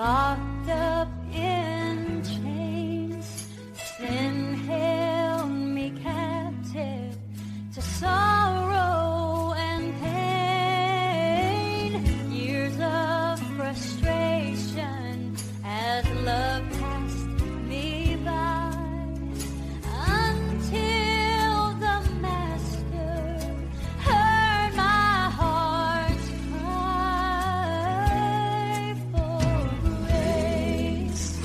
locked up in chains. Sin held me captive to sorrow and pain. Years of frustration as love passed me by, until the Master heard my heart's cry for grace.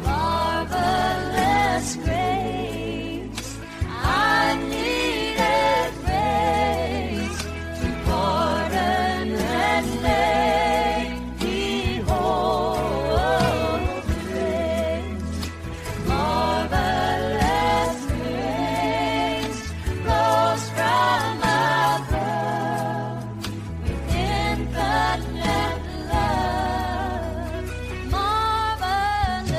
Marvelous grace, I needed grace to pardon and make me whole. Grace, marvelous grace, flows from above with infinite love. Marvelous.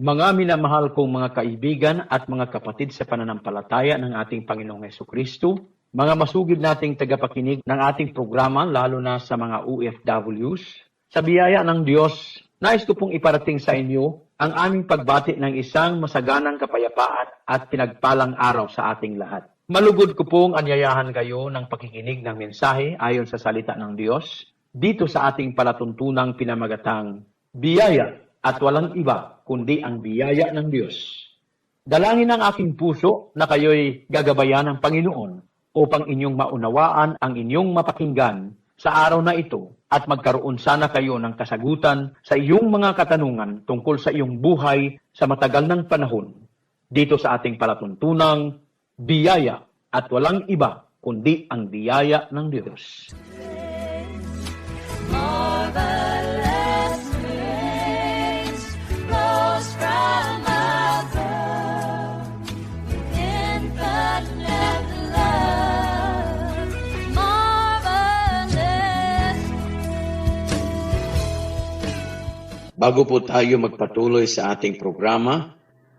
Mga minamahal kong mga kaibigan at mga kapatid sa pananampalataya ng ating Panginoong Hesukristo, mga masugid nating tagapakinig ng ating programa, lalo na sa mga OFWs, sa biyaya ng Diyos, nais ko pong iparating sa inyo ang aming pagbati ng isang masaganang kapayapaan at pinagpalang araw sa ating lahat. Malugod ko pong anyayahan kayo ng pakikinig ng mensahe ayon sa salita ng Diyos dito sa ating palatuntunang pinamagatang biyaya at walang iba kundi ang biyaya ng Diyos. Dalangin ang aking puso na kayo'y gagabayan ng Panginoon upang inyong maunawaan ang inyong mapakinggan sa araw na ito at magkaroon sana kayo ng kasagutan sa iyong mga katanungan tungkol sa iyong buhay sa matagal ng panahon dito sa ating palatuntunang biyaya at walang iba kundi ang biyaya ng Diyos. Marvelous grace flows from above with infinite love. Marvelous. Bago po tayo magpatuloy sa ating programa,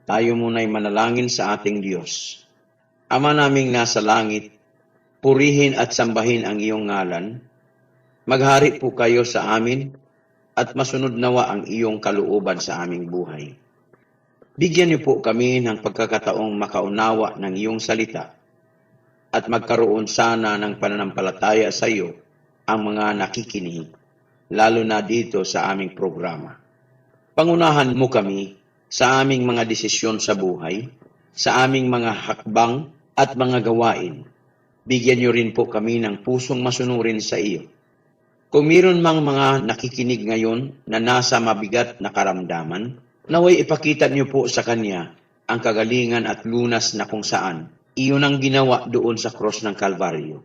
tayo muna'y manalangin sa ating Diyos. Ama naming nasa langit, purihin at sambahin ang iyong ngalan. Maghari po kayo sa amin at masunod nawa ang iyong kalooban sa aming buhay. Bigyan niyo po kami ng pagkakataong makaunawa ng iyong salita at magkaroon sana ng pananampalataya sa iyo ang mga nakikinig, lalo na dito sa aming programa. Pangunahan mo kami sa aming mga desisyon sa buhay, sa aming mga hakbang at mga gawain. Bigyan niyo rin po kami ng pusong masunurin sa iyo. Kung mayroon mang mga nakikinig ngayon na nasa mabigat na karamdaman, naway ipakita niyo po sa kanya ang kagalingan at lunas na kung saan iyon ang ginawa doon sa cross ng Kalbaryo.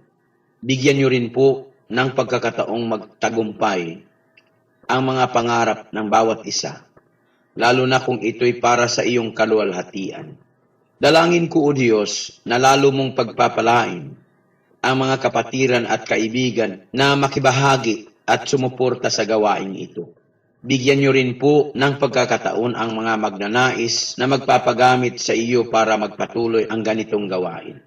Bigyan niyo rin po ng pagkakataong magtagumpay ang mga pangarap ng bawat isa, lalo na kung ito'y para sa iyong kaluwalhatian. Dalangin ko, O Diyos, na lalo mong pagpapalain ang mga kapatiran at kaibigan na makibahagi at sumuporta sa gawaing ito. Bigyan niyo rin po ng pagkakataon ang mga magnanais na magpapagamit sa iyo para magpatuloy ang ganitong gawain.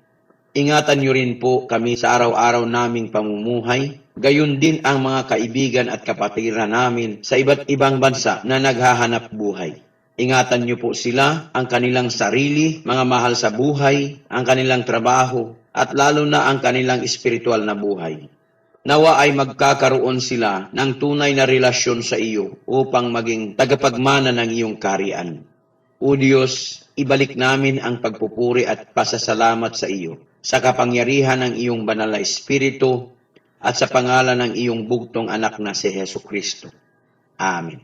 Ingatan niyo rin po kami sa araw-araw naming pamumuhay, gayon din ang mga kaibigan at kapatiran namin sa iba't ibang bansa na naghahanap buhay. Ingatan niyo po sila, ang kanilang sarili, mga mahal sa buhay, ang kanilang trabaho, at lalo na ang kanilang espiritual na buhay. Nawa ay magkakaroon sila ng tunay na relasyon sa iyo upang maging tagapagmana ng iyong kaharian. O Diyos, ibalik namin ang pagpupuri at pasasalamat sa iyo sa kapangyarihan ng iyong banal na Espiritu at sa pangalan ng iyong bugtong anak na si Hesukristo. Amen.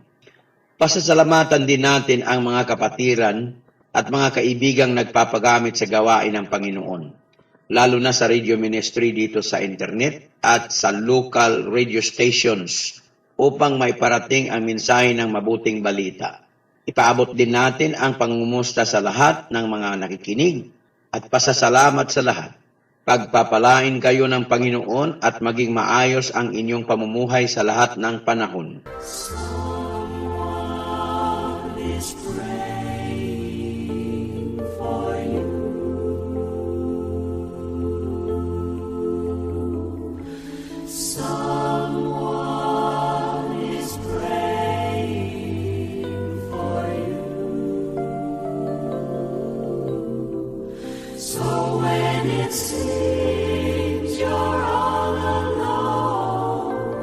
Pasasalamatan din natin ang mga kapatiran at mga kaibigang nagpapagamit sa gawain ng Panginoon, lalo na sa radio ministry dito sa internet at sa local radio stations upang may parating ang mensahe ng mabuting balita. Ipaabot din natin ang pangungumusta sa lahat ng mga nakikinig at pasasalamat sa lahat. Pagpapalain kayo ng Panginoon at maging maayos ang inyong pamumuhay sa lahat ng panahon. Is praying for you. Someone it seems you're all alone,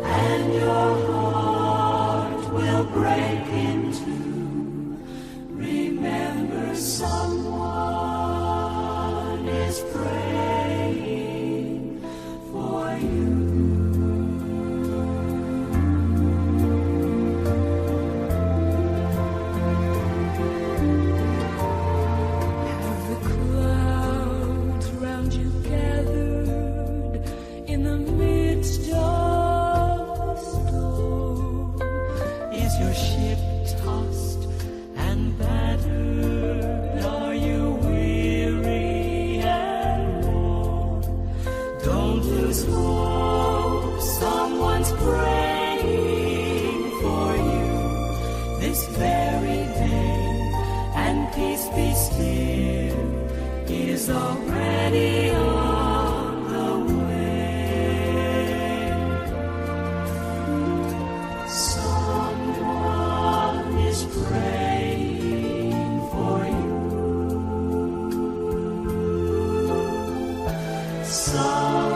and your heart will break in two, remember someone is praying for you. The clouds round you gathered in the midst of the storm. Is your ship tossed and battered? Are you weary and worn? Don't lose hope, someone's praying for you this very day. And peace be still is already on the way. Someone is praying for you.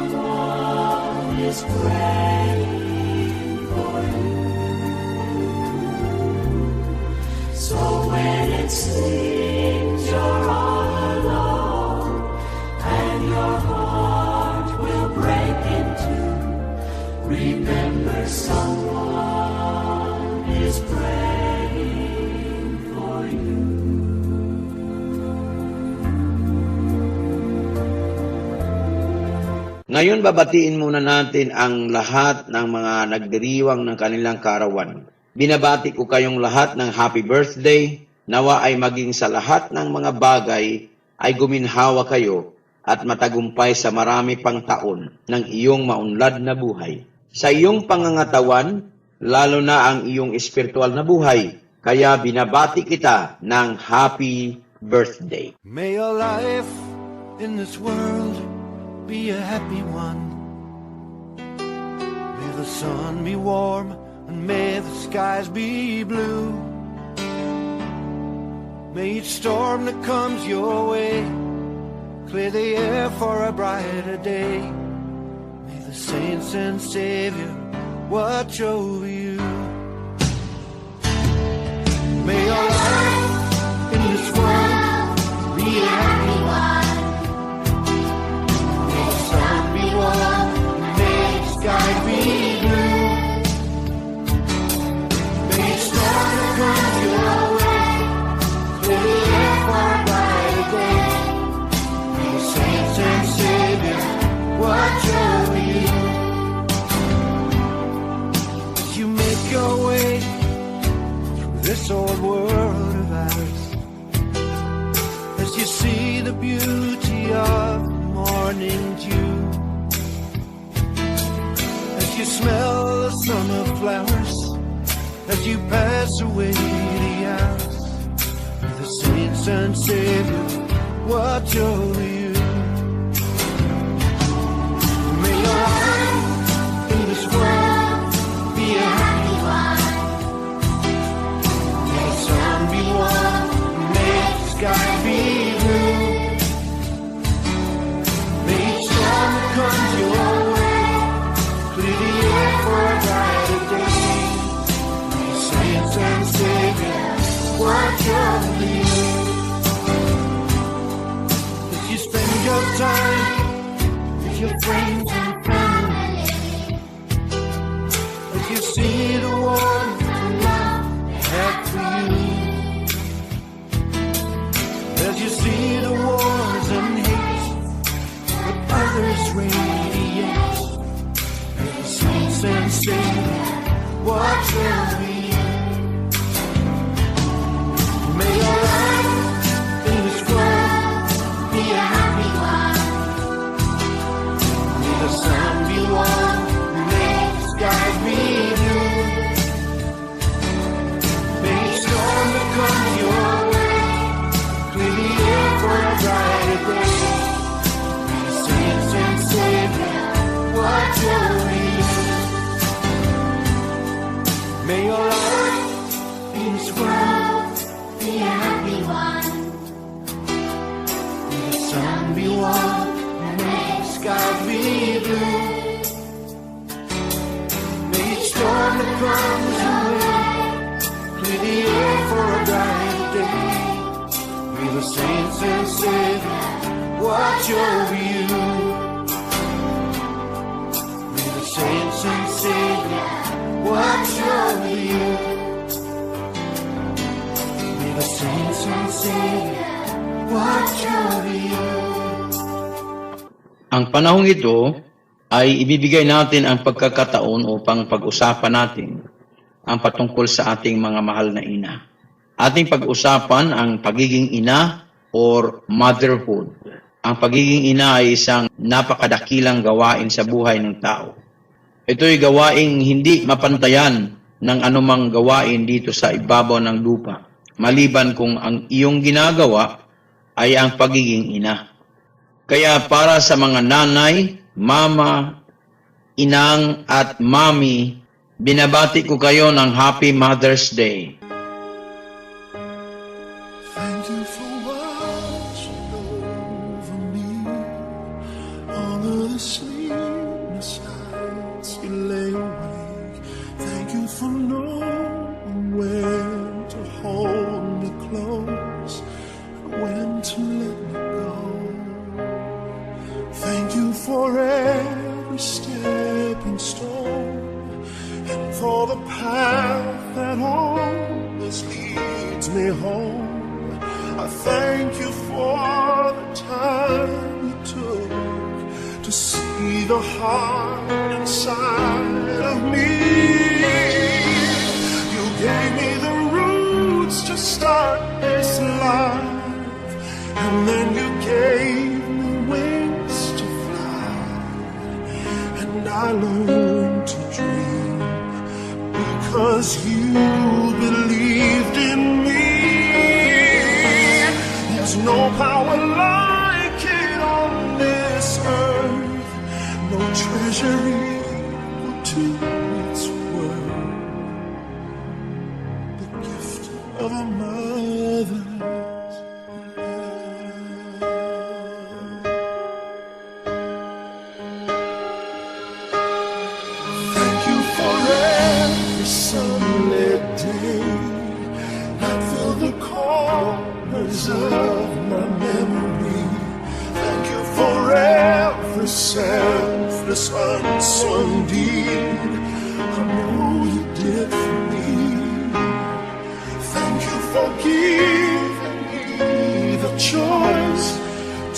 Someone is praying for you. So when it seems you're all alone, and your heart will break in two, remember someone is praying for you. Ngayon babatiin muna natin ang lahat ng mga nagdiriwang ng kanilang kaarawan. Binabati ko kayong lahat ng happy birthday. Nawa ay maging sa lahat ng mga bagay ay guminhawa kayo at matagumpay sa marami pang taon ng iyong maunlad na buhay. Sa iyong pangangatawan, lalo na ang iyong espiritual na buhay. Kaya binabati kita ng happy birthday. May your life in this world be a happy one. May the sun be warm and may the skies be blue. May each storm that comes your way clear the air for a brighter day. May the saints and Savior watch over you. May your life in this world be a happy one. May the sun be warm and may the sky be blue. May each storm that comes your way clear the air for a brighter day. May the saints and Savior watch over you. As you make your way through this old world of ours, as you see the beauty of morning dew, as you smell the summer flowers, as you pass away the hours, may the saints and Savior watch over you. May your life in this world be a happy one. May the sun be warm, may the sky be blue. May each storm that comes your way clear the air for a brighter day. May the saints and Savior watch over you. As you spend your time with your friends and family, as you see the warmth and love they have for you, as you see the wars and hate that others radiate, may the saints and Savior watch over you. May your life in this world be a happy one. May the sun be warm, may the sky be blue. May each storm that comes your way clear the air for a brighter day. May the saints and Savior watch over you. May your life in this world Be a happy one. may the sun be warm, skies be blue. May each storm that comes your way clear the air for a bright day. May the saints and Savior watch over you. May the saints and Savior watch over you. May the saints and Savior watch over you. Ang panahong ito ay ibibigay natin ang pagkakataon upang pag-usapan natin ang patungkol sa ating mga mahal na ina. Ating pag-usapan ang pagiging ina or motherhood. Ang pagiging ina ay isang napakadakilang gawain sa buhay ng tao. Ito'y gawaing hindi mapantayan ng anumang gawain dito sa ibabaw ng lupa, maliban kung ang iyong ginagawa ay ang pagiging ina. Kaya para sa mga nanay, mama, inang at mami, binabati ko kayo ng Happy Mother's Day. Thank you for watching over me all of the sleepless nights you lay awake. Thank you for knowing when to hold me close and when to let me go. Thank you for every stepping stone and for the path that always leads me home. I thank you for the time you took to see the heart inside of me. You gave me the roots to start this life, and then you gave me wings to fly, and I learned to dream because you believed in me. There's no power like it on this earth, no treasure equal to its worth. The gift of a mother's love. Thank you for every sunlit day that filled the corners of my memory. Thank you for every selfless unsung deed I know you did for me. Thank you for giving me the choice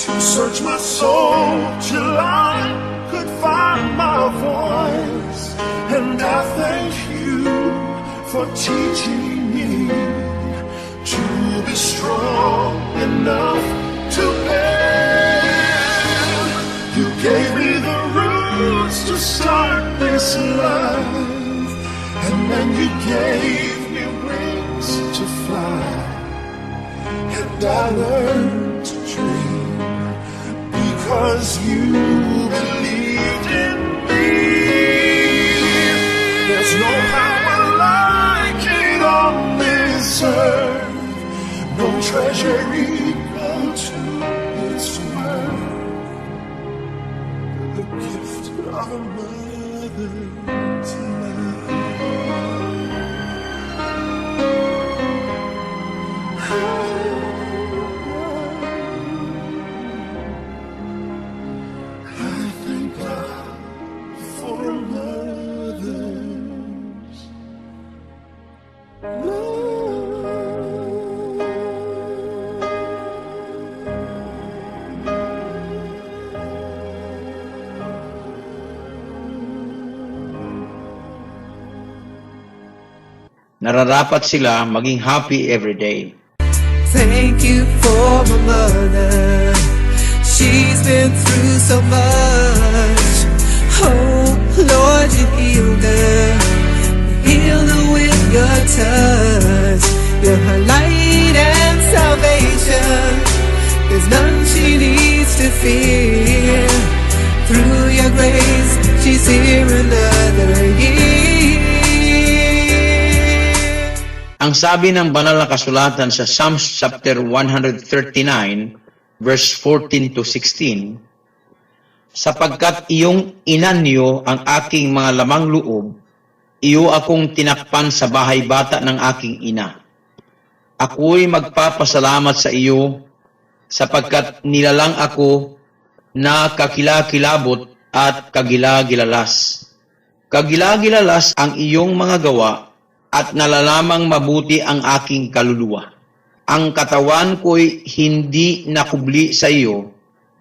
to search my soul till I could find my voice. And I thank you for teaching me to be strong enough to bear. You gave me the roots to start this life, and then you gave me wings to fly, and I learned to dream because you believed in me. There's no power like it on this earth, no treasure equal to its worth. The gift of a mother's love. I thank God for a mother's Nararapat sila maging happy every day. Thank you for my mother. She's been through so much. Oh, Lord, you healed her. You healed her with your touch. You're her light and salvation. There's none she needs to fear. Through your grace, she's here another year. Ang sabi ng banal na kasulatan sa Psalms chapter 139, verse 14 to 16, sapagkat iyong inanyo ang aking mga lamang loob, iyo akong tinakpan sa bahay bata ng aking ina. Ako'y magpapasalamat sa iyo, sapagkat nilalang ako na kakilakilabot at kagilagilalas. Kagilagilalas ang iyong mga gawa, at nalalamang mabuti ang aking kaluluwa. Ang katawan ko'y hindi nakubli sa iyo,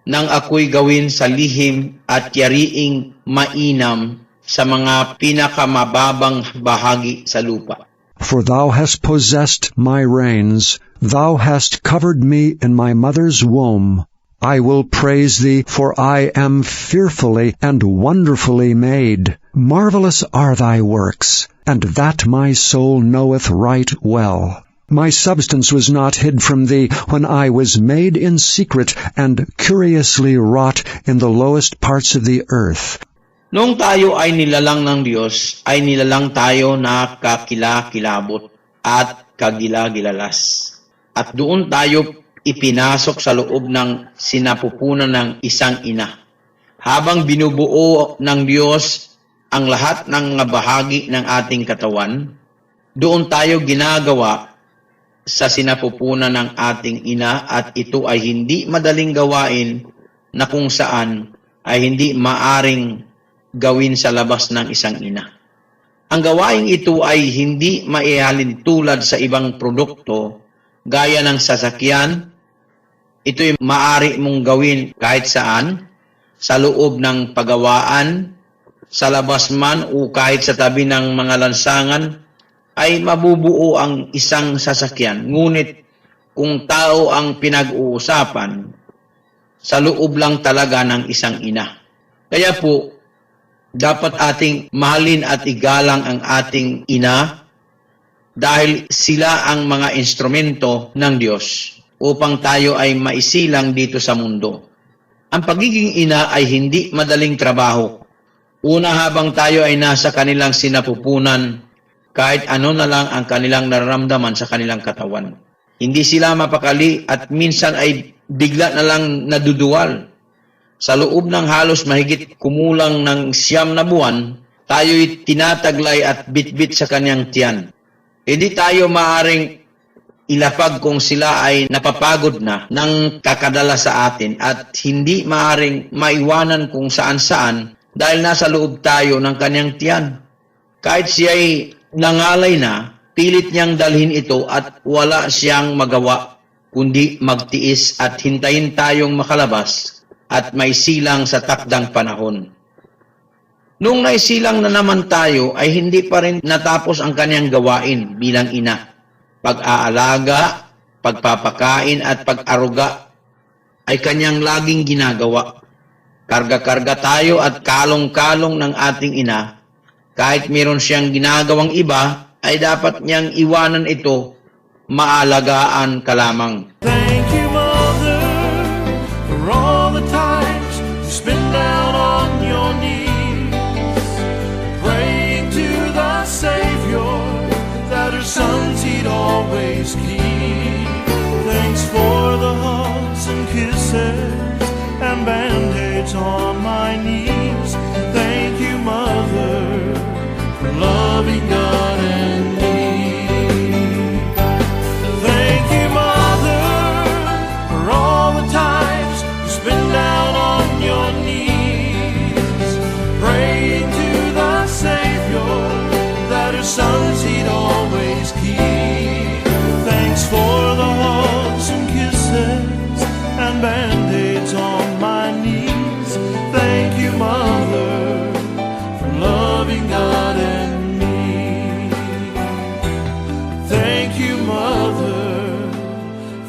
nang ako'y gawin sa lihim at yariing mainam sa mga pinakamababang bahagi sa lupa. For thou hast possessed my reins, thou hast covered me in my mother's womb. I will praise thee, for I am fearfully and wonderfully made. Marvelous are thy works, and that my soul knoweth right well. My substance was not hid from thee when I was made in secret and curiously wrought in the lowest parts of the earth. Noong tayo ay nilalang ng Diyos, ay nilalang tayo na kakilakilabot at kagilagilalas. At doon tayo ipinasok sa loob ng sinapupunan ng isang ina. Habang binubuo ng Diyos ang lahat ng mga bahagi ng ating katawan, doon tayo ginagawa sa sinapupunan ng ating ina, at ito ay hindi madaling gawain na kung saan ay hindi maaring gawin sa labas ng isang ina. Ang gawain ito ay hindi maihalin tulad sa ibang produkto gaya ng sasakyan. Ito'y maaari mong gawin kahit saan, sa loob ng pagawaan, sa labas man o kahit sa tabi ng mga lansangan, ay mabubuo ang isang sasakyan. Ngunit kung tao ang pinag-uusapan, sa loob lang talaga ng isang ina. Kaya po, dapat ating mahalin at igalang ang ating ina dahil sila ang mga instrumento ng Diyos upang tayo ay maisilang dito sa mundo. Ang pagiging ina ay hindi madaling trabaho. Una, habang tayo ay nasa kanilang sinapupunan, kahit ano na lang ang kanilang nararamdaman sa kanilang katawan. Hindi sila mapakali at minsan ay bigla na lang naduduwal. Sa loob ng halos mahigit kumulang ng 9 na buwan, tayo'y tinataglay at bitbit sa kanyang tiyan. Hindi tayo maaring ilapag kung sila ay napapagod na ng kakadala sa atin at hindi maaring maiwanan kung saan-saan dahil nasa loob tayo ng kanyang tiyan. Kahit siya'y nangalay na, pilit niyang dalhin ito at wala siyang magawa kundi magtiis at hintayin tayong makalabas at may silang sa takdang panahon. Nung naisilang na naman tayo ay hindi pa rin natapos ang kanyang gawain bilang ina. Pag-aalaga, pagpapakain at pag-aruga ay kanyang laging ginagawa. Karga-karga tayo at kalong-kalong ng ating ina. Kahit meron siyang ginagawang iba, ay dapat niyang iwanan ito, maalagaan ka lamang. Thank you, Mother, for all the times you spend down on your knees, praying to the Savior that her sons he'd always keep. Thanks for the hugs and kisses and band-aids on my knees. Thank you, Mother, for loving God and me. Thank you, Mother, for all the times you spend down on your knees, praying to the Savior that her sons he'd always keep. Thanks for the hugs and kisses and band-aids on my knees. Thank you, Mother, for loving God and me. Thank you, Mother,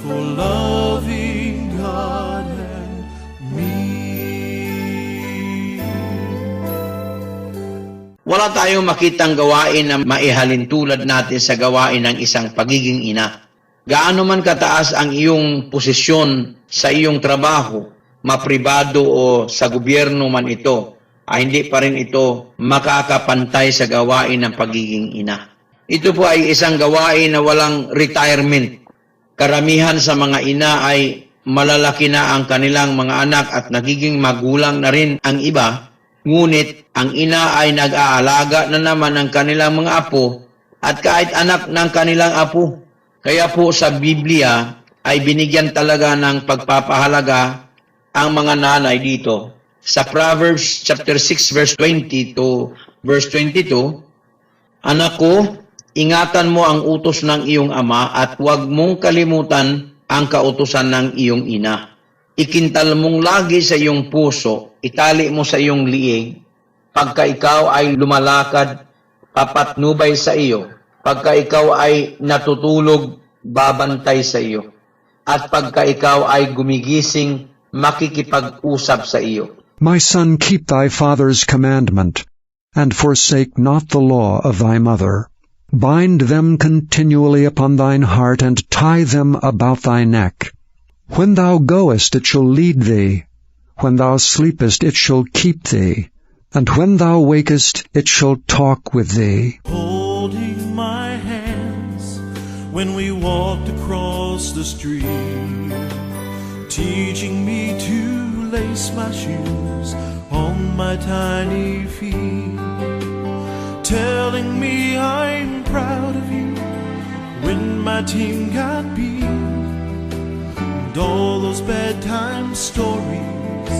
for loving God and me. Wala tayong makitang gawain na maihalin tulad natin sa gawain ng isang pagiging ina. Gaano man kataas ang iyong posisyon sa iyong trabaho, mapribado o sa gobyerno man ito, ay hindi pa rin ito makakapantay sa gawain ng pagiging ina. Ito po ay isang gawain na walang retirement. Karamihan sa mga ina ay malalaki na ang kanilang mga anak at nagiging magulang na rin ang iba, ngunit ang ina ay nag-aalaga na naman ng kanilang mga apo at kahit anak ng kanilang apo. Kaya po sa Biblia ay binigyan talaga ng pagpapahalaga ang mga nanay dito. Sa Proverbs chapter 6 verse 20 to verse 22, "Anak ko, ingatan mo ang utos ng iyong ama at huwag mong kalimutan ang kautusan ng iyong ina. Ikintal mong lagi sa iyong puso, itali mo sa iyong liig, pagka ikaw ay lumalakad, papatnubay sa iyo, pagka ikaw ay natutulog, babantay sa iyo, at pagka ikaw ay gumigising, makikipag-usap sa iyo." My son, keep thy father's commandment, and forsake not the law of thy mother. Bind them continually upon thine heart, and tie them about thy neck. When thou goest, it shall lead thee. When thou sleepest, it shall keep thee. And when thou wakest, it shall talk with thee. Holding my hands when we walked across the street, teaching me to lace my shoes on my tiny feet, telling me I'm proud of you when my team got beat, and all those bedtime stories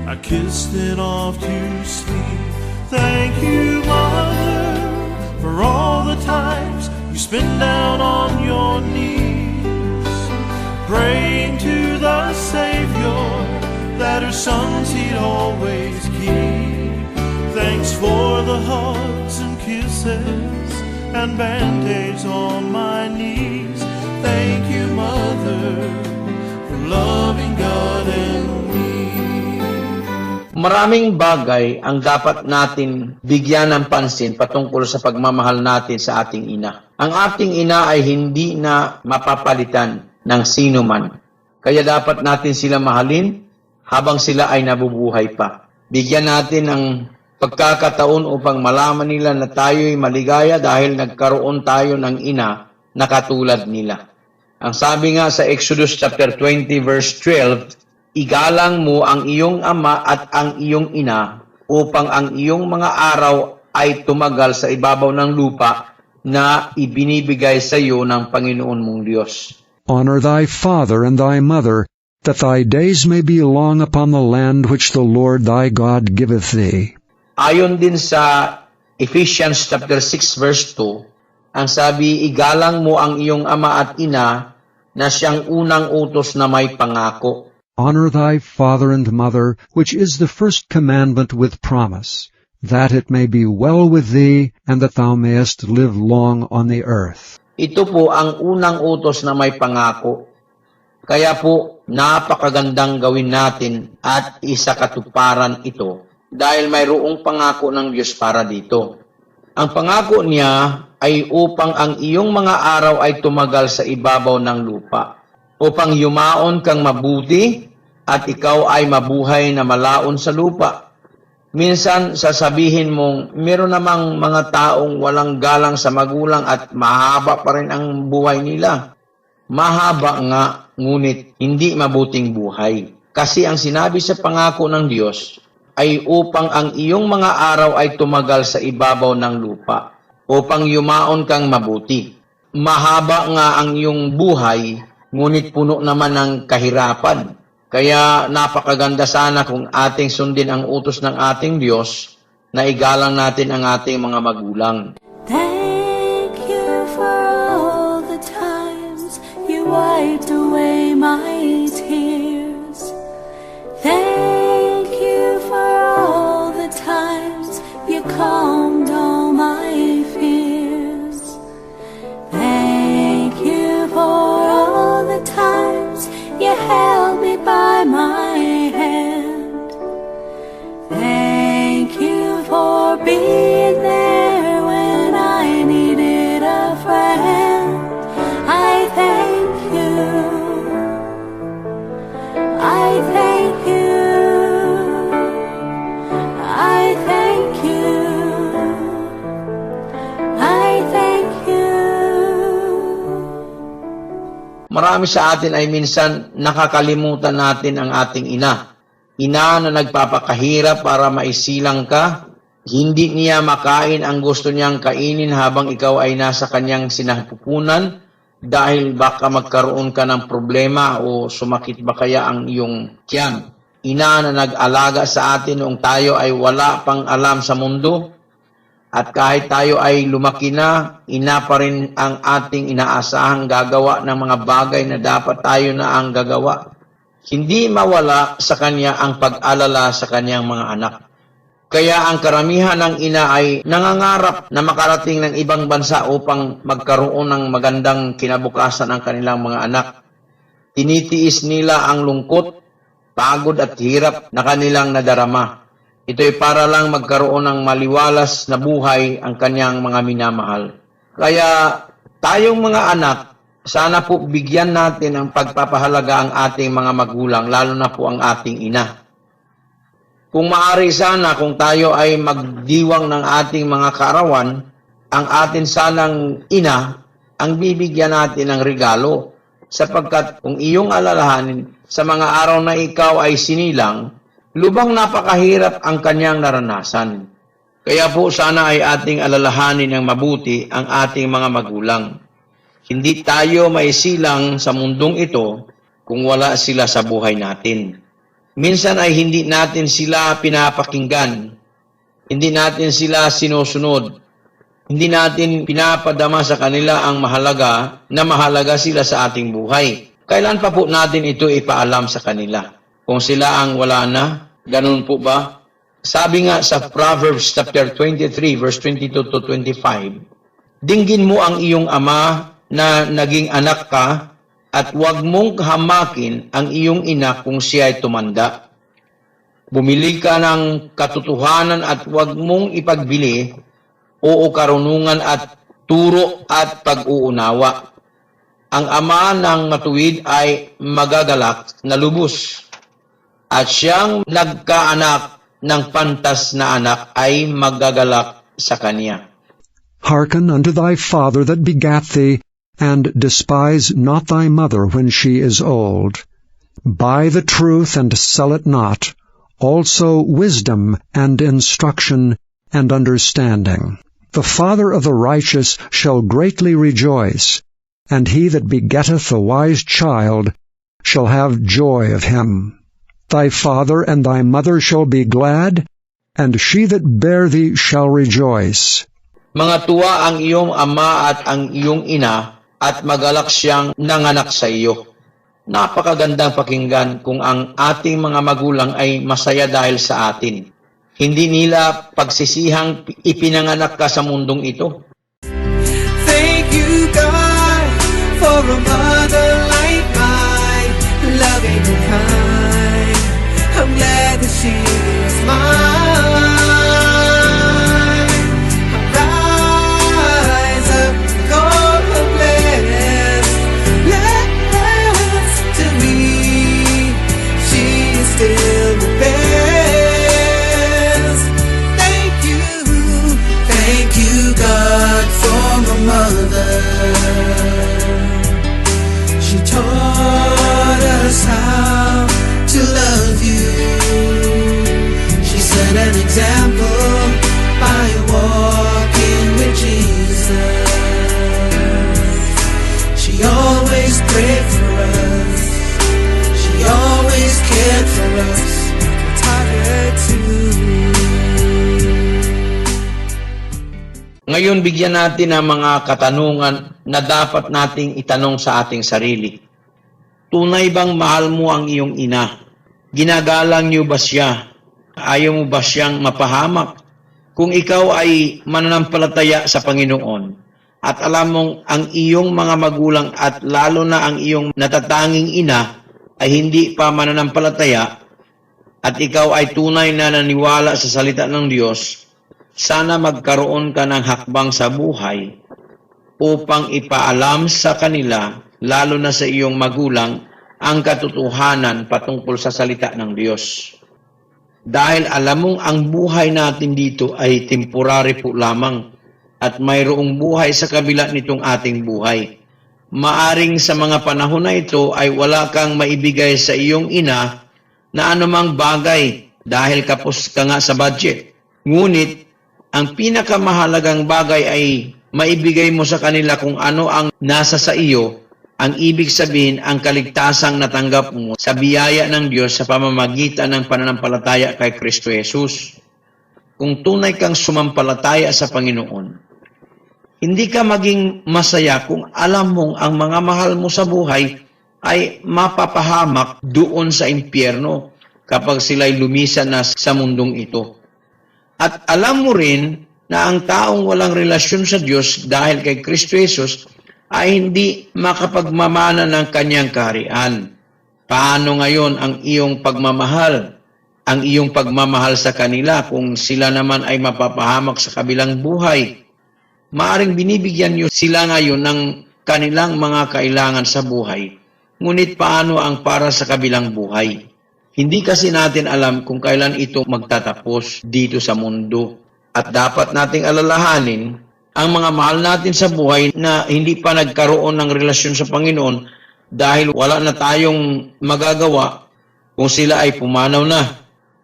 I kissed it off to sleep. Thank you, Mother, for all the times you spent down on your knees, praying to the Savior that her sons he'd always keep. Thanks for the hugs and kisses and band-aids on my knees. Thank you, Mother, for loving God and me. Maraming bagay ang dapat natin bigyan ng pansin patungkol sa pagmamahal natin sa ating ina. Ang ating ina ay hindi na mapapalitan ng sino man. Kaya dapat natin sila mahalin habang sila ay nabubuhay pa. Bigyan natin ng pagkakataon upang malaman nila na tayo'y maligaya dahil nagkaroon tayo ng ina na katulad nila. Ang sabi nga sa Exodus chapter 20 verse 12, "Igalang mo ang iyong ama at ang iyong ina upang ang iyong mga araw ay tumagal sa ibabaw ng lupa na ibinibigay sa iyo ng Panginoon mong Diyos." Honor thy father and thy mother, that thy days may be long upon the land which the Lord thy God giveth thee. Ayon din sa Ephesians chapter 6 verse 2, ang sabi, "Igalang mo ang iyong ama at ina na siyang unang utos na may pangako." Honor thy father and mother, which is the first commandment with promise, that it may be well with thee, and that thou mayest live long on the earth. Ito po ang unang utos na may pangako. Kaya po, napakagandang gawin natin at isakatuparan ito dahil mayroong pangako ng Diyos para dito. Ang pangako niya ay upang ang iyong mga araw ay tumagal sa ibabaw ng lupa, upang yumaon kang mabuti at ikaw ay mabuhay na malaon sa lupa. Minsan sasabihin mong meron namang mga taong walang galang sa magulang at mahaba pa rin ang buhay nila. Mahaba nga, ngunit hindi mabuting buhay. Kasi ang sinabi sa pangako ng Diyos ay upang ang iyong mga araw ay tumagal sa ibabaw ng lupa, upang yumaon kang mabuti. Mahaba nga ang iyong buhay, ngunit puno naman ng kahirapan. Kaya napakaganda sana kung ating sundin ang utos ng ating Diyos na igalang natin ang ating mga magulang. Thank you for all the times you wiped away my tears. Thank you for all the times you calmed all my fears. Thank you for all the times you held me by my hand. Thank you for being there when I needed a friend. I thank you. Marami sa atin ay minsan nakakalimutan natin ang ating ina. Ina na nagpapakahirap para maisilang ka, hindi niya makain ang gusto niyang kainin habang ikaw ay nasa kanyang sinapupunan dahil baka magkaroon ka ng problema o sumakit ba kaya ang iyong tiyan. Ina na nag-alaga sa atin noong tayo ay wala pang alam sa mundo at kahit tayo ay lumaki na, ina pa rin ang ating inaasahang gagawa ng mga bagay na dapat tayo na ang gagawa. Hindi mawala sa kanya ang pag-alala sa kanyang mga anak. Kaya ang karamihan ng ina ay nangangarap na makarating ng ibang bansa upang magkaroon ng magandang kinabukasan ng kanilang mga anak. Tinitiis nila ang lungkot, pagod at hirap na kanilang nadarama. Ito ay para lang magkaroon ng maliwalas na buhay ang kanyang mga minamahal. Kaya tayong mga anak, sana po bigyan natin ng pagpapahalaga ang ating mga magulang, lalo na po ang ating ina. Kung maaari sana, kung tayo ay magdiwang ng ating mga kaarawan, ang atin sanang ina, ang bibigyan natin ng regalo. Sapagkat kung iyong alalahanin, sa mga araw na ikaw ay sinilang, lubang napakahirap ang kanyang naranasan. Kaya po sana ay ating alalahanin ng mabuti ang ating mga magulang. Hindi tayo maisilang sa mundong ito kung wala sila sa buhay natin. Minsan ay hindi natin sila pinapakinggan, hindi natin sila sinusunod, hindi natin pinapadama sa kanila ang mahalaga na mahalaga sila sa ating buhay. Kailan pa po natin ito ipaalam sa kanila? Kung sila ang wala na, ganun po ba? Sabi nga sa Proverbs chapter 23 verse 22 to 25, dinggin mo ang iyong ama na naging anak ka, at huwag mong hamakin ang iyong ina kung siya ay tumanda. Bumili ka ng katotohanan at huwag mong ipagbili o karunungan at turo at pag-uunawa. Ang ama ng matuwid ay magagalak na lubos, at siyang nagkaanak ng pantas na anak ay magagalak sa kanya. Hearken unto thy father that begat thee, and despise not thy mother when she is old. Buy the truth and sell it not, also wisdom and instruction and understanding. The father of the righteous shall greatly rejoice, and he that begetteth a wise child shall have joy of him. Thy father and thy mother shall be glad, and she that bare thee shall rejoice. Mga tuwa ang iyong ama at ang iyong ina, at magalak siyang nanganak sa iyo. Napakagandang pakinggan kung ang ating mga magulang ay masaya dahil sa atin. Hindi nila pagsisihang ipinanganak ka sa mundong ito. Thank you, God, for a mother like mine, loving and kind. I'm glad that she is mine. Rise up, call her blessed, blessed to me. She is still the best. Thank you, God, for my mother. She taught us how to love you. She set an example by walking with Jesus. She always prayed for us. She always cared for us. I taught her to. Ngayon, bigyan natin ng mga katanungan na dapat nating itanong sa ating sarili. Tunay bang mahal mo ang iyong ina? Ginagalang niyo ba siya? Ayaw mo ba siyang mapahamak? Kung ikaw ay mananampalataya sa Panginoon at alam mong ang iyong mga magulang at lalo na ang iyong natatanging ina ay hindi pa mananampalataya at ikaw ay tunay na naniwala sa salita ng Diyos, sana magkaroon ka ng hakbang sa buhay upang ipaalam sa kanila, lalo na sa iyong magulang, ang katotohanan patungkol sa salita ng Diyos. Dahil alam mong ang buhay natin dito ay temporary po lamang at mayroong buhay sa kabila nitong ating buhay. maaring sa mga panahon na ito ay wala kang maibigay sa iyong ina na anumang bagay dahil kapos ka nga sa budget. Ngunit, ang pinakamahalagang bagay ay maibigay mo sa kanila kung ano ang nasa sa iyo, ang ibig sabihin ang kaligtasang natanggap mo sa biyaya ng Diyos sa pamamagitan ng pananampalataya kay Kristo Jesus. Kung tunay kang sumampalataya sa Panginoon, hindi ka maging masaya kung alam mong ang mga mahal mo sa buhay ay mapapahamak doon sa impyerno kapag sila'y lumisan na sa mundong ito. At alam mo rin na ang taong walang relasyon sa Diyos dahil kay Kristo Jesus ay hindi makapagmamana ng kanyang kaharian. Paano ngayon ang iyong pagmamahal? Ang iyong pagmamahal sa kanila kung sila naman ay mapapahamak sa kabilang buhay? Maaring binibigyan niyo sila ngayon ng kanilang mga kailangan sa buhay. Ngunit paano ang para sa kabilang buhay? Hindi kasi natin alam kung kailan ito magtatapos dito sa mundo. At dapat nating alalahanin ang mga mahal natin sa buhay na hindi pa nagkaroon ng relasyon sa Panginoon dahil wala na tayong magagawa kung sila ay pumanaw na.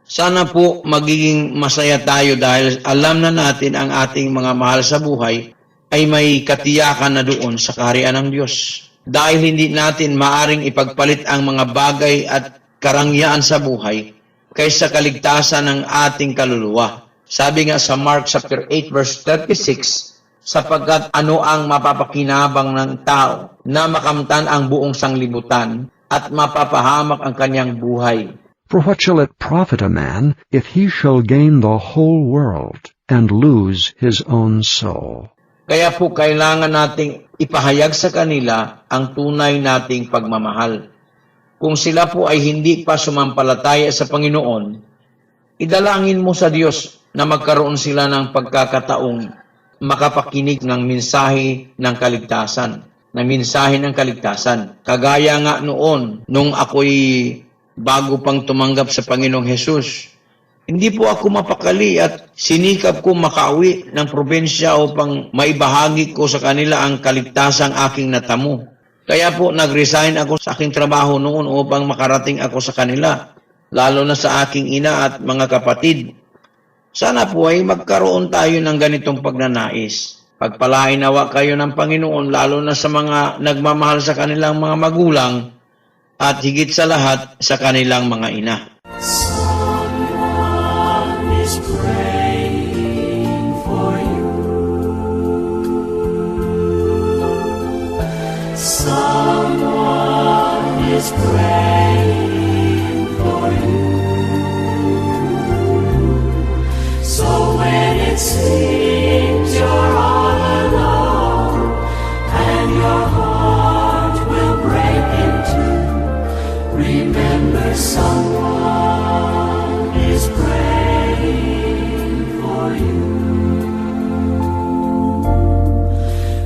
Sana po magiging masaya tayo dahil alam na natin ang ating mga mahal sa buhay ay may katiyakan na doon sa kaharian ng Diyos. Dahil hindi natin maaring ipagpalit ang mga bagay at karangyaan sa buhay kaysa kaligtasan ng ating kaluluwa. Sabi nga sa Mark chapter 8 verse 36, sapagkat ano ang mapapakinabang ng tao na makamtan ang buong sanglibutan at mapapahamak ang kanyang buhay. For what shall it profit a man if he shall gain the whole world and lose his own soul? Kaya po kailangan nating ipahayag sa kanila ang tunay nating pagmamahal. Kung sila po ay hindi pa sumampalataya sa Panginoon, idalangin mo sa Diyos na magkaroon sila ng pagkakataong makapakinig ng mensahe ng kaligtasan. Kagaya nga noon, nung ako'y bago pang tumanggap sa Panginoong Hesus, hindi po ako mapakali at sinikap ko makauwi ng probinsya upang maibahagi ko sa kanila ang kaligtasang aking natamo. Kaya po nag-resign ako sa aking trabaho noon upang makarating ako sa kanila, lalo na sa aking ina at mga kapatid. Sana po ay magkaroon tayo ng ganitong pagnanais. Pagpalain nawa kayo ng Panginoon, lalo na sa mga nagmamahal sa kanilang mga magulang at higit sa lahat sa kanilang mga ina. Someone is praying for you. Someone is praying for you. So when it seems you're all alone and your heart will break in two, remember someone is praying for you.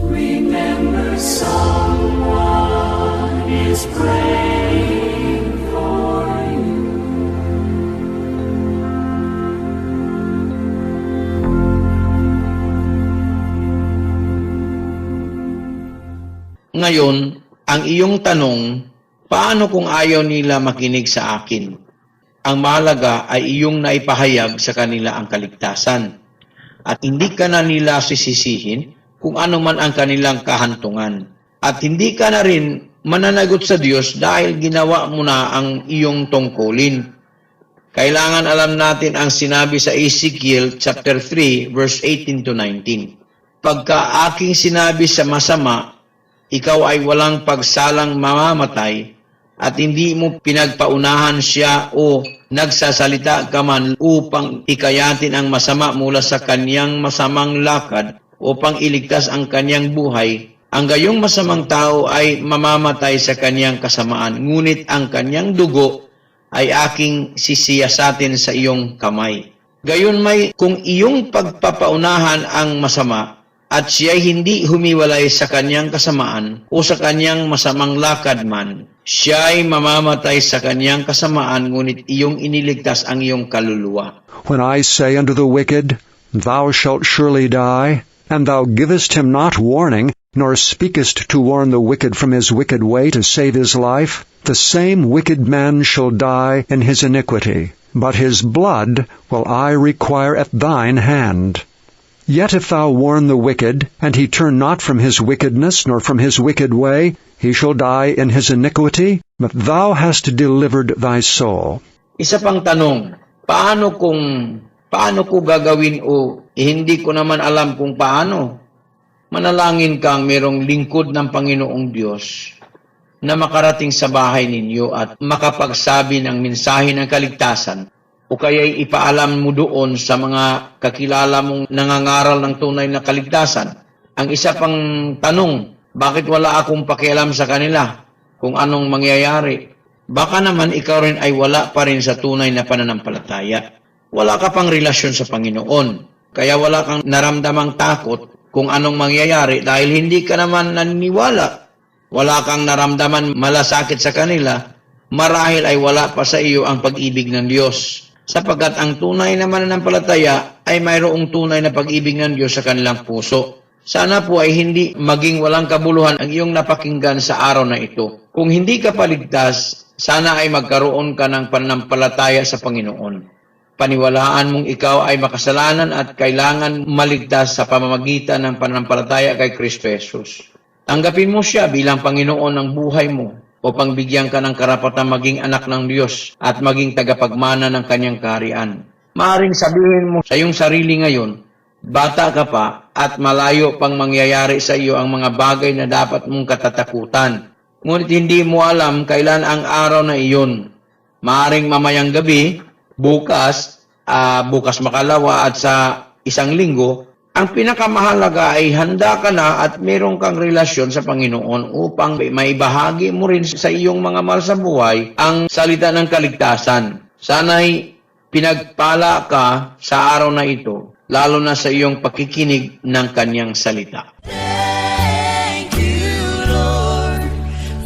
Remember someone is praying for you. Ngayon, ang iyong tanong, paano kung ayaw nila makinig sa akin? Ang mahalaga ay iyong naipahayag sa kanila ang kaligtasan. At hindi ka na nila sisisihin kung ano man ang kanilang kahantungan. At hindi ka na rin mananagot sa Diyos dahil ginawa mo na ang iyong tungkulin. Kailangan alam natin ang sinabi sa Ezekiel chapter 3 verse 18 to 19. Pagka aking sinabi sa masama, ikaw ay walang pagsalang mamamatay at hindi mo pinagpaunahan siya o nagsasalita ka man upang ikayatin ang masama mula sa kanyang masamang lakad upang iligtas ang kanyang buhay, ang gayong masamang tao ay mamamatay sa kanyang kasamaan, ngunit ang kanyang dugo ay aking sisiyasatin sa iyong kamay. Gayon may kung iyong pagpapaunahan ang masama, at siya'y hindi humiwalay sa kanyang kasamaan o sa kanyang masamang lakad man, siya'y mamamatay sa kanyang kasamaan, ngunit iyong iniligtas ang iyong kaluluwa. When I say unto the wicked, Thou shalt surely die, and thou givest him not warning, nor speakest to warn the wicked from his wicked way to save his life, the same wicked man shall die in his iniquity, but his blood will I require at thine hand. Yet if thou warn the wicked, and he turn not from his wickedness, nor from his wicked way, he shall die in his iniquity, but thou hast delivered thy soul. Isa pang tanong, paano ko gagawin o hindi ko naman alam kung paano? Manalangin kang merong lingkod ng Panginoong Diyos na makarating sa bahay ninyo at makapagsabi ng mensahe ng kaligtasan o kaya'y ipaalam mo doon sa mga kakilala mong nangangaral ng tunay na kaligtasan. Ang isa pang tanong, bakit wala akong pakialam sa kanila kung anong mangyayari? Baka naman ikaw rin ay wala pa rin sa tunay na pananampalataya. Wala ka pang relasyon sa Panginoon, kaya wala kang naramdamang takot kung anong mangyayari dahil hindi ka naman naniniwala. Wala kang naramdaman malasakit sa kanila, marahil ay wala pa sa iyo ang pag-ibig ng Diyos. Sapagkat ang tunay na mananampalataya ay mayroong tunay na pag-ibig ng Diyos sa kanilang puso. Sana po ay hindi maging walang kabuluhan ang iyong napakinggan sa araw na ito. Kung hindi ka paligtas, sana ay magkaroon ka ng pananampalataya sa Panginoon. Paniwalaan mong ikaw ay makasalanan at kailangan maligtas sa pamamagitan ng pananampalataya kay Kristo Jesus. Tanggapin mo siya bilang Panginoon ng buhay mo upang bigyan ka ng karapatang maging anak ng Diyos at maging tagapagmana ng kanyang kaharian. Maaring sabihin mo sa iyong sarili ngayon, bata ka pa at malayo pang mangyayari sa iyo ang mga bagay na dapat mong katatakutan. Ngunit hindi mo alam kailan ang araw na iyon. Maaring mamayang gabi, bukas makalawa at sa isang linggo, ang pinakamahalaga ay handa ka na at meron kang relasyon sa Panginoon upang maibahagi mo rin sa iyong mga mahal sa buhay ang salita ng kaligtasan. Sana'y pinagpala ka sa araw na ito, lalo na sa iyong pakikinig ng kanyang salita. Thank you, Lord,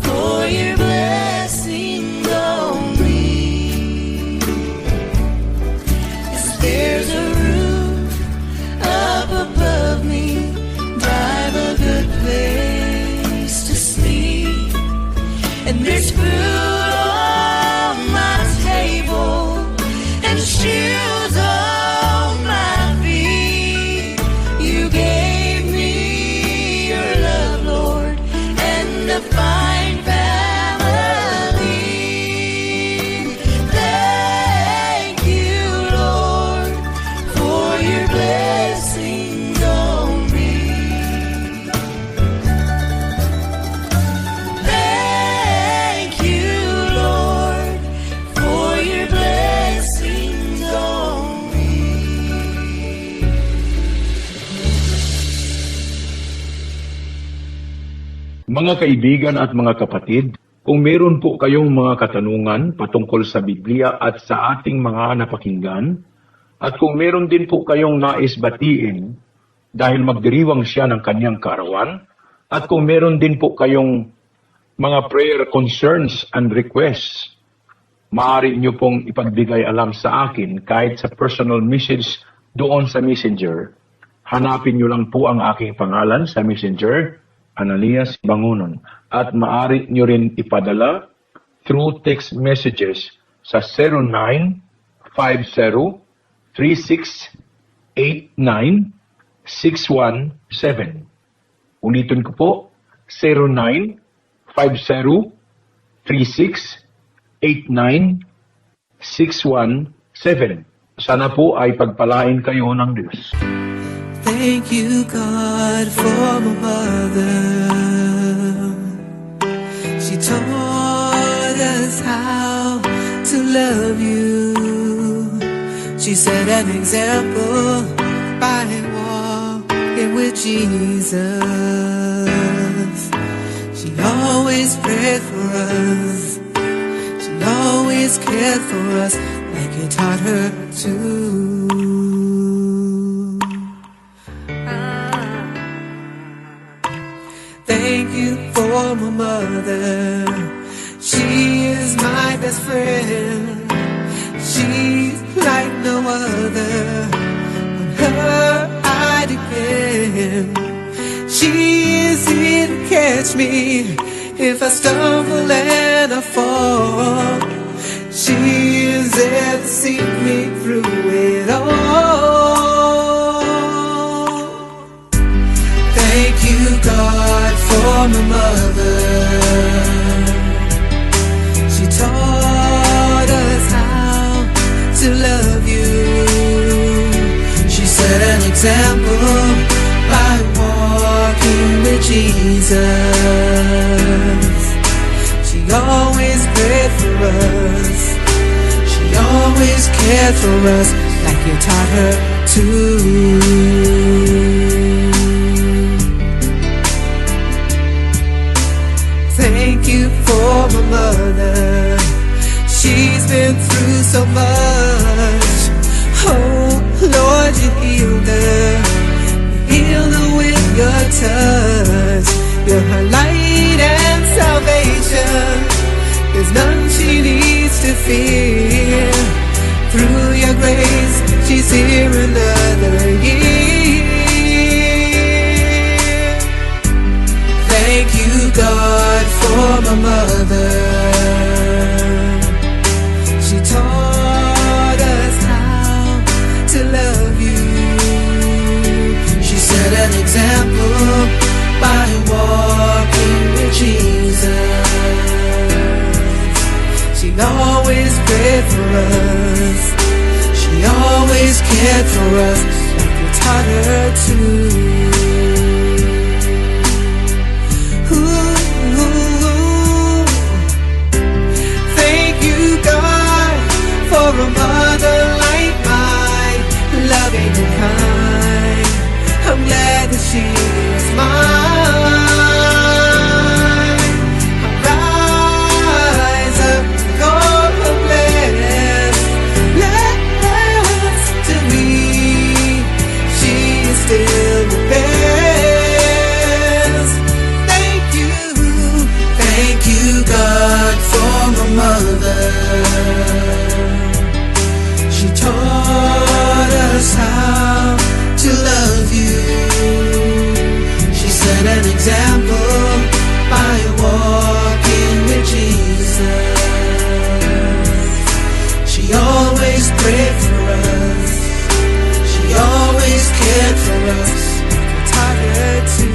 for your blessings on me. 'Cause there's a roof up above me, drive a good place to sleep, and there's food on my table and shoes on my feet. You gave me your love, Lord, and a fine family. Thank you, Lord, for your blessings on me. Thank you, Lord, for your blessings on me. Mga kaibigan at mga kapatid, kung meron po kayong mga katanungan patungkol sa Biblia at sa ating mga napakinggan, at kung meron din po kayong nais batiin dahil magdiriwang siya ng kanyang kaarawan, at kung meron din po kayong mga prayer concerns and requests, maaari nyo pong ipagbigay alam sa akin kahit sa personal message doon sa Messenger. Hanapin nyo lang po ang aking pangalan sa Messenger, Ananias Bangunon. At maaari nyo rin ipadala through text messages sa 0950-3689-617. Ulitin ko po, 0950-3689-617. Sana po ay pagpalain kayo ng Diyos. Thank you, God, for my mother. She taught us how to love you. She set an example by walking with Jesus. She always prayed for us. She always cared for us like you taught her to. Thank you for my mother. She is my best friend. She's like no other. On her I depend. She is catch me if I stumble and I fall. She is there to see me through it all. Thank you, God, for my mother. She taught us how to love you. She set an example by walking with Jesus. She always prayed for us. She always cared for us like you taught her to. Thank you for my mother. She's been through so much. Oh, Lord, you healed her. You healed her with your touch. You're her light and salvation. There's none she needs to fear. Through your grace, she's here another year. Thank you, God, for my mother. She taught us how to love you. She set an example by walking with Jesus. She always prayed for us. She always cared for us like you taught her to. Thank you, God, for a mother like mine, loving and kind. I'm glad that she is mine. I rise up, call her blessed to me. She is still the best. Thank you, God, for my mother. She taught us how to love you. She set an example by walking with Jesus. She always prayed for us. She always cared for us. I taught her to.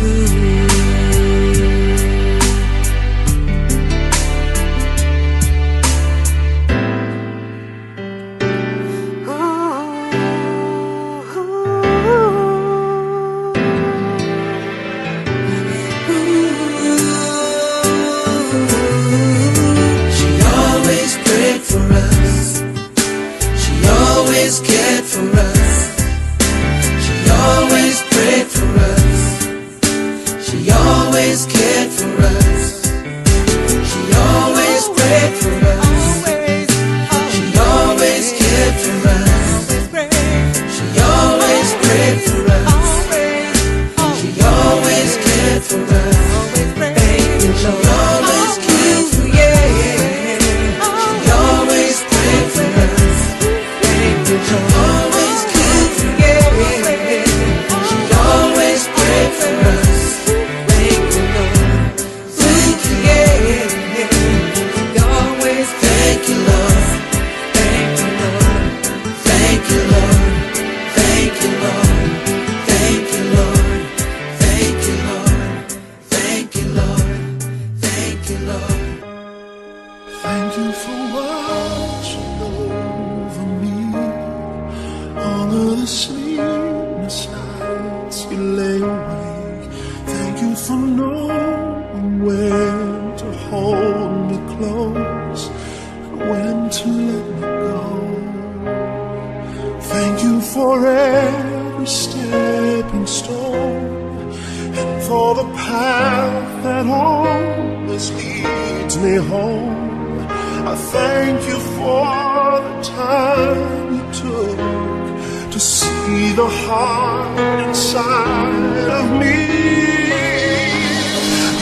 Cared for us. She always prayed for us. She always cared for us. She always prayed for us. She always cared for us. She always prayed for us. She always cared for us. Thank you, Lord. She always cared for us. She always prayed for us. She always cared for us. She always prayed for us. Thank you, Lord. Thank you, Lord. She always thank you, Lord. Thank you, Lord. Thank you, Lord. Thank you, Lord. Thank you, Lord. Thank you, Lord. Thank you, Lord. Thank you, Lord. Thank you for watching over me. All of the sleepless nights you lay awake. Thank you for knowing when to hold me close and when to let me go. Thank you for every stepping stone and for the path that always leads me home. I thank you for the time you took to see the heart inside of me.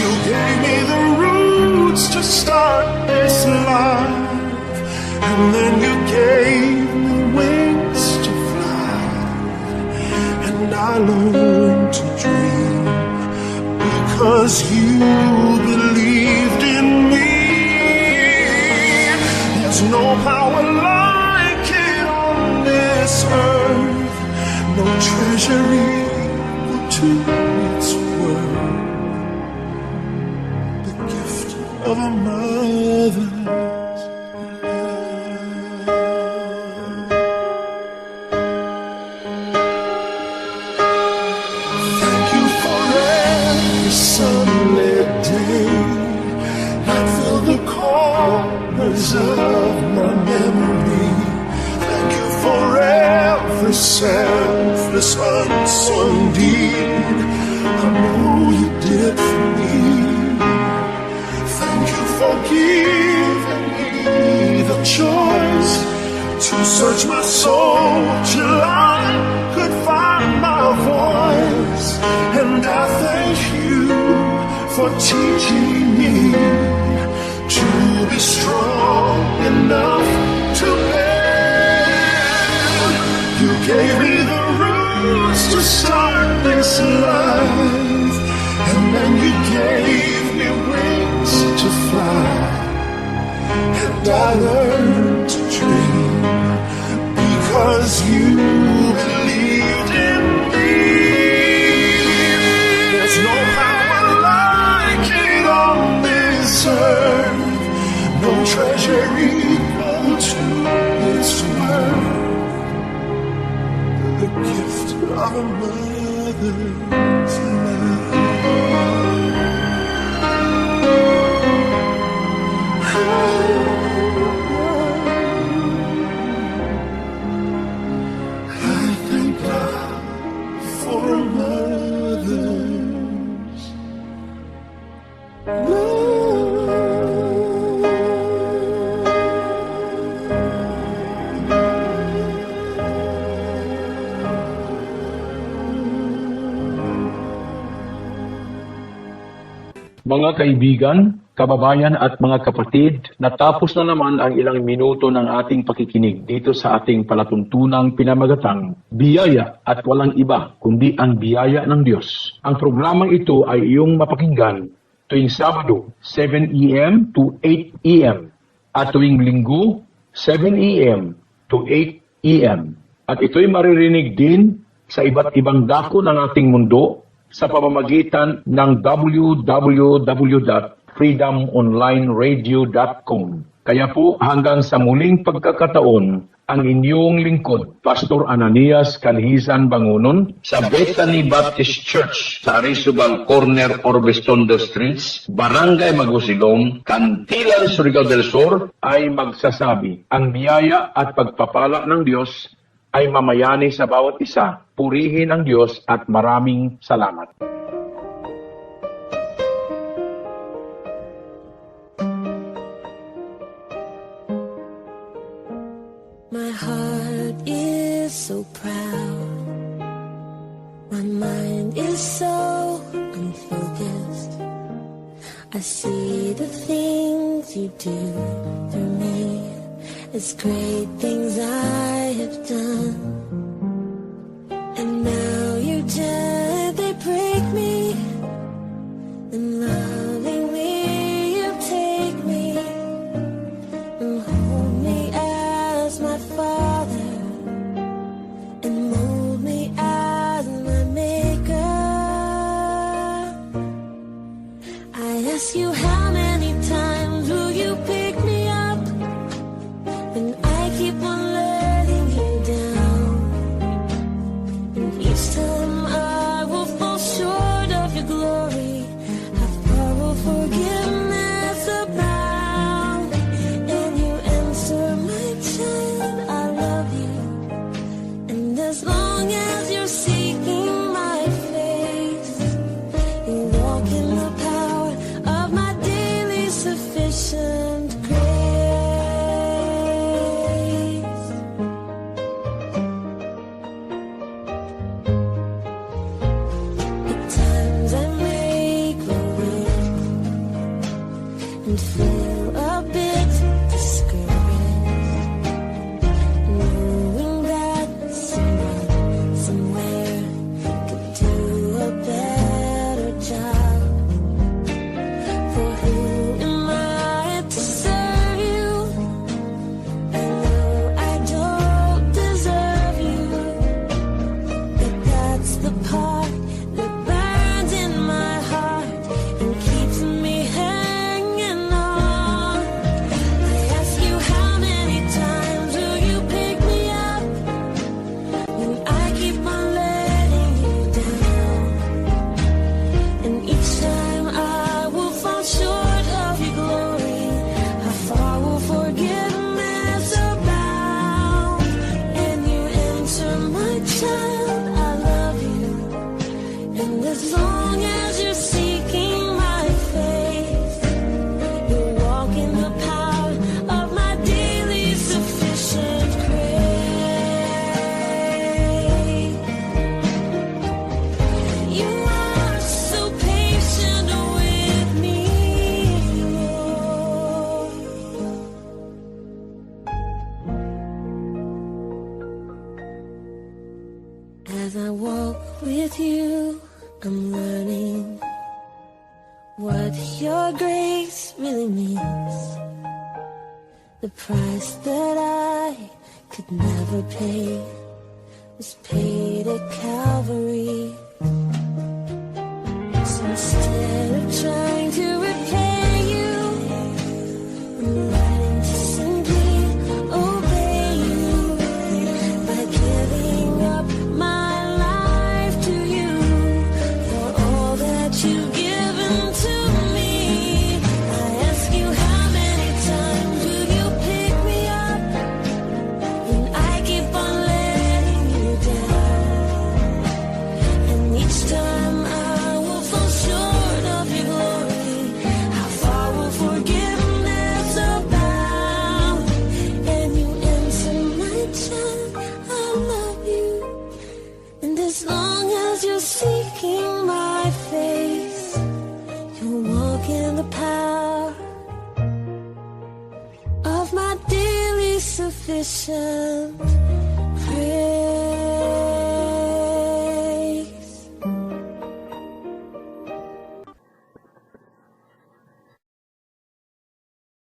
You gave me the roots to start this life, and then you gave me wings to fly, and I learned to dream because you no treasure equal to its worth. The gift of a mother's love. Thank you for every sunlit day that filled the corners of my memory. Thank you for every selfless unsung deed I know you did for me. Thank you for giving me the choice to search my soul till I could find my voice. And I thank you for teaching me to be strong enough to bear. You gave me the roots to start this life, and then you gave me wings to fly. And I learned to dream because you believed in me. There's no power like it on this earth, no treasure equal to its worth. The gift of a mother's love. I thank God for a mother's love. Mga kaibigan, kababayan at mga kapatid, natapos na naman ang ilang minuto ng ating pakikinig dito sa ating palatuntunang pinamagatang Biyaya at walang iba kundi ang biyaya ng Diyos. Ang programang ito ay iyong mapakinggan tuwing Sabado, 7 a.m. to 8 a.m. at tuwing Linggo, 7 a.m. to 8 a.m. At ito'y maririnig din sa iba't ibang dako ng ating mundo sa pamamagitan ng www.freedomonlineradio.com. Kaya po hanggang sa muling pagkakataon, ang inyong lingkod, Pastor Ananias Calhisan Bangunon, sa Bethany Baptist Church sa Arizobal Corner, Orbestondo Streets, Barangay Magusilong, Cantilan, Surigao del Sur, ay magsasabi, ang biyaya at pagpapala ng Diyos ay mamayani sa bawat isa. Purihin ang Diyos at maraming salamat. My heart is so proud. My mind is so unfocused. I see the things you do for me. It's great things I have done. And now you gently break me, and lovingly you take me and hold me as my Father and mold me as my Maker. I ask you, how many times will you pick me up? And I keep on letting As I walk with you, I'm learning what your grace really means. The price that I could never pay was paid at Calvary. So instead of trying to repay you, I'm learning to simply obey you by giving up my life to you for all that you've given to me. I ask you, how many times will you pick me up when I keep on letting you down? And each time I will fall short of your glory. How far will forgiveness abound? And you answer, my child, I love you. And as long as you're seeking my face, you'll walk in the power of my daily sufficient.